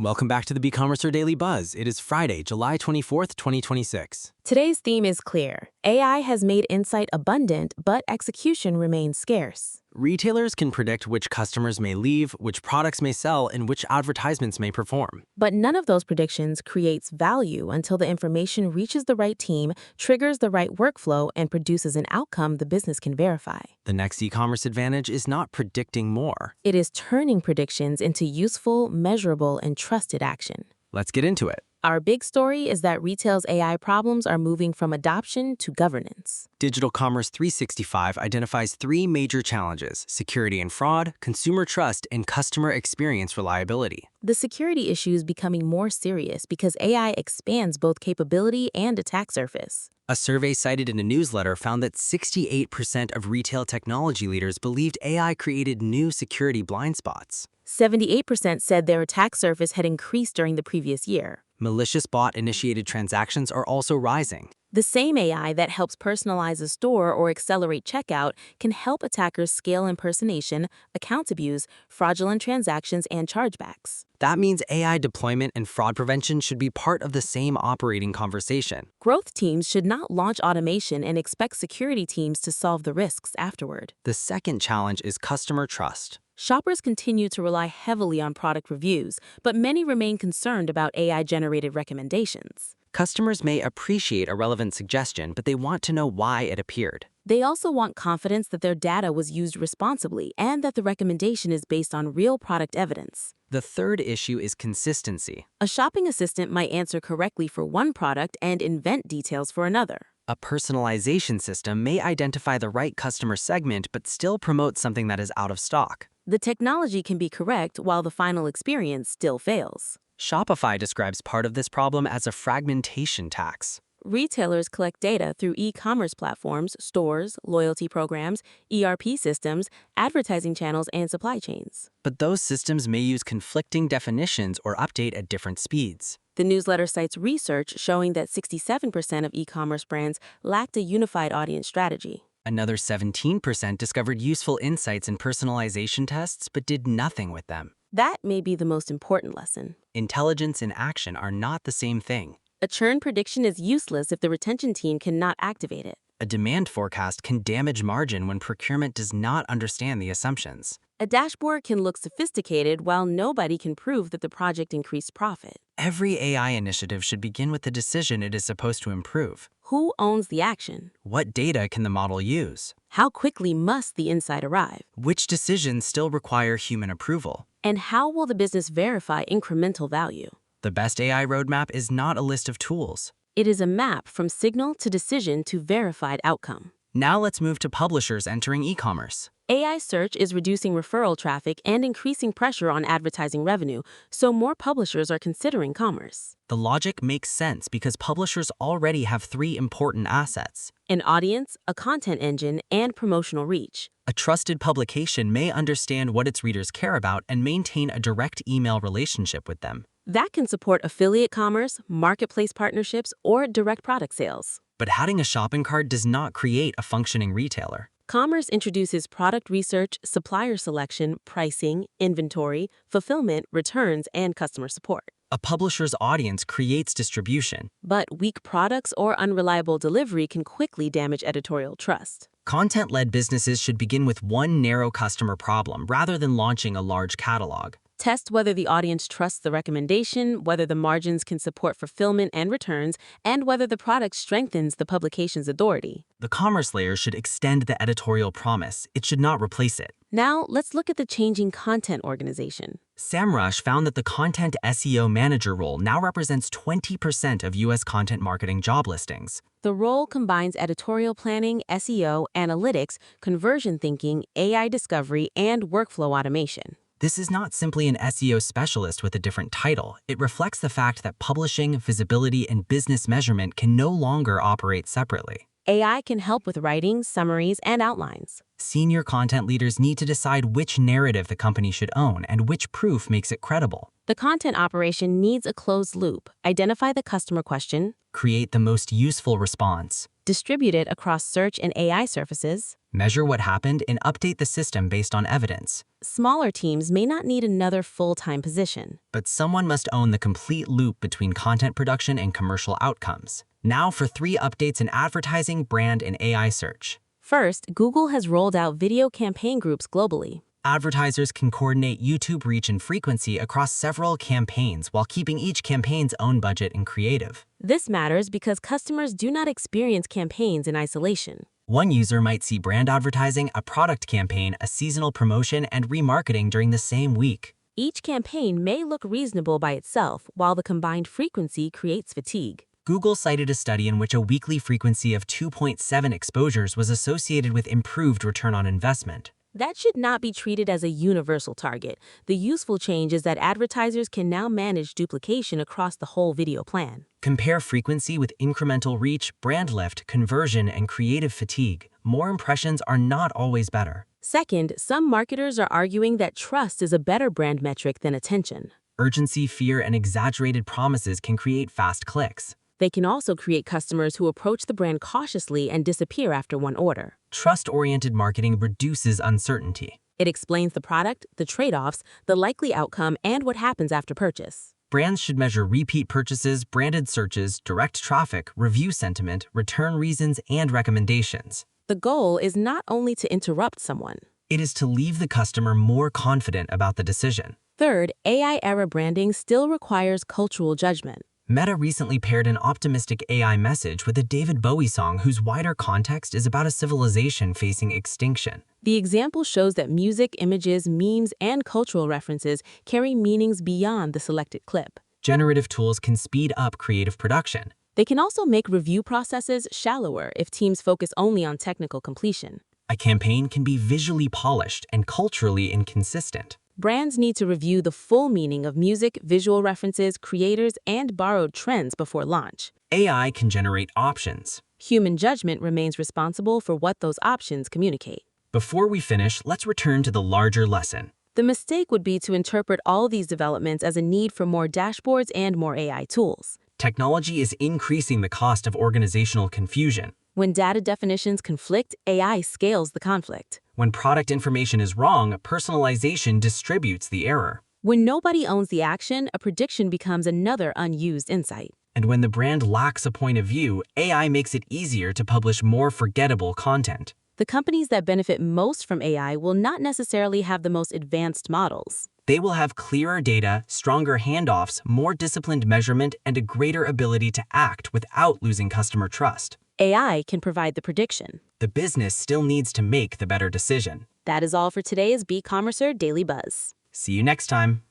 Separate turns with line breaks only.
Welcome back to the Beecommercer Daily Buzz. It is Friday, July 24th, 2026.
Today's theme is clear. AI has made insight abundant, but execution remains scarce.
Retailers can predict which customers may leave, which products may sell, and which advertisements may perform.
But none of those predictions creates value until the information reaches the right team, triggers the right workflow, and produces an outcome the business can verify.
The next e-commerce advantage is not predicting more.
It is turning predictions into useful, measurable, and trusted action.
Let's get into it.
Our big story is that retail's AI problems are moving from adoption to governance.
Digital Commerce 365 identifies three major challenges: security and fraud, consumer trust, and customer experience reliability.
The security issue is becoming more serious because AI expands both capability and attack surface.
A survey cited in a newsletter found that 68% of retail technology leaders believed AI created new security blind spots.
78% said their attack surface had increased during the previous year.
Malicious bot-initiated transactions are also rising.
The same AI that helps personalize a store or accelerate checkout can help attackers scale impersonation, account abuse, fraudulent transactions, and chargebacks.
That means AI deployment and fraud prevention should be part of the same operating conversation.
Growth teams should not launch automation and expect security teams to solve the risks afterward.
The second challenge is customer trust.
Shoppers continue to rely heavily on product reviews, but many remain concerned about AI-generated recommendations.
Customers may appreciate a relevant suggestion, but they want to know why it appeared.
They also want confidence that their data was used responsibly and that the recommendation is based on real product evidence.
The third issue is consistency.
A shopping assistant might answer correctly for one product and invent details for another.
A personalization system may identify the right customer segment but still promote something that is out of stock.
The technology can be correct while the final experience still fails.
Shopify describes part of this problem as a fragmentation tax.
Retailers collect data through e-commerce platforms, stores, loyalty programs, ERP systems, advertising channels, and supply chains.
But those systems may use conflicting definitions or update at different speeds.
The newsletter cites research showing that 67% of e-commerce brands lacked a unified audience strategy.
Another 17% discovered useful insights in personalization tests but did nothing with them.
That may be the most important lesson.
Intelligence and action are not the same thing.
A churn prediction is useless if the retention team cannot activate it.
A demand forecast can damage margin when procurement does not understand the assumptions.
A dashboard can look sophisticated while nobody can prove that the project increased profit.
Every AI initiative should begin with the decision it is supposed to improve.
Who owns the action?
What data can the model use?
How quickly must the insight arrive?
Which decisions still require human approval?
And how will the business verify incremental value?
The best AI roadmap is not a list of tools.
It is a map from signal to decision to verified outcome.
Now let's move to publishers entering e-commerce.
AI search is reducing referral traffic and increasing pressure on advertising revenue, so more publishers are considering commerce.
The logic makes sense because publishers already have three important assets:
An audience, a content engine, and promotional reach.
a trusted publication may understand what its readers care about and maintain a direct email relationship with them.
That can support affiliate commerce, marketplace partnerships, or direct product sales.
But adding a shopping cart does not create a functioning retailer.
Commerce introduces product research, supplier selection, pricing, inventory, fulfillment, returns, and customer support.
A publisher's audience creates distribution.
But weak products or unreliable delivery can quickly damage editorial trust.
Content-led businesses should begin with one narrow customer problem rather than launching a large catalog.
Test whether the audience trusts the recommendation, whether the margins can support fulfillment and returns, and whether the product strengthens the publication's authority.
The commerce layer should extend the editorial promise. It should not replace it.
Now, let's look at the changing content organization.
SEMrush found that the content SEO manager role now represents 20% of U.S. content marketing job listings.
The role combines editorial planning, SEO, analytics, conversion thinking, AI discovery, and workflow automation.
This is not simply an SEO specialist with a different title. It reflects the fact that publishing, visibility, and business measurement can no longer operate separately.
AI can help with writing, summaries, and outlines.
Senior content leaders need to decide which narrative the company should own and which proof makes it credible.
The content operation needs a closed loop. Identify the customer question,
Create the most useful response,
distribute it across search and AI surfaces.
Measure what happened and update the system based on evidence.
Smaller teams may not need another full-time position.
But someone must own the complete loop between content production and commercial outcomes. Now for 3 updates in advertising, brand, and AI search.
First, Google has rolled out video campaign groups globally.
Advertisers can coordinate YouTube reach and frequency across several campaigns while keeping each campaign's own budget and creative.
This matters because customers do not experience campaigns in isolation.
One user might see brand advertising, a product campaign, a seasonal promotion, and remarketing during the same week.
Each campaign may look reasonable by itself, while the combined frequency creates fatigue.
Google cited a study in which a weekly frequency of 2.7 exposures was associated with improved return on investment.
That should not be treated as a universal target. The useful change is that advertisers can now manage duplication across the whole video plan.
Compare frequency with incremental reach, brand lift, conversion, and creative fatigue. More impressions are not always better.
Second, some marketers are arguing that trust is a better brand metric than attention.
Urgency, fear, and exaggerated promises can create fast clicks.
They can also create customers who approach the brand cautiously and disappear after one order.
Trust-oriented marketing reduces uncertainty.
It explains the product, the trade-offs, the likely outcome, and what happens after purchase.
Brands should measure repeat purchases, branded searches, direct traffic, review sentiment, return reasons, and recommendations.
The goal is not only to interrupt someone.
It is to leave the customer more confident about the decision.
Third, AI-era branding still requires cultural judgment.
Meta recently paired an optimistic AI message with a David Bowie song whose wider context is about a civilization facing extinction.
The example shows that music, images, memes, and cultural references carry meanings beyond the selected clip.
Generative tools can speed up creative production.
They can also make review processes shallower if teams focus only on technical completion.
A campaign can be visually polished and culturally inconsistent.
Brands need to review the full meaning of music, visual references, creators, and borrowed trends before launch.
AI can generate options.
Human judgment remains responsible for what those options communicate.
Before we finish, let's return to the larger lesson.
The mistake would be to interpret all these developments as a need for more dashboards and more AI tools.
Technology is increasing the cost of organizational confusion.
When data definitions conflict, AI scales the conflict.
When product information is wrong, personalization distributes the error.
When nobody owns the action, a prediction becomes another unused insight.
And when the brand lacks a point of view, AI makes it easier to publish more forgettable content.
The companies that benefit most from AI will not necessarily have the most advanced models.
They will have clearer data, stronger handoffs, more disciplined measurement, and a greater ability to act without losing customer trust.
AI can provide the prediction.
The business still needs to make the better decision.
That is all for today's Beecommercer Daily Buzz.
See you next time.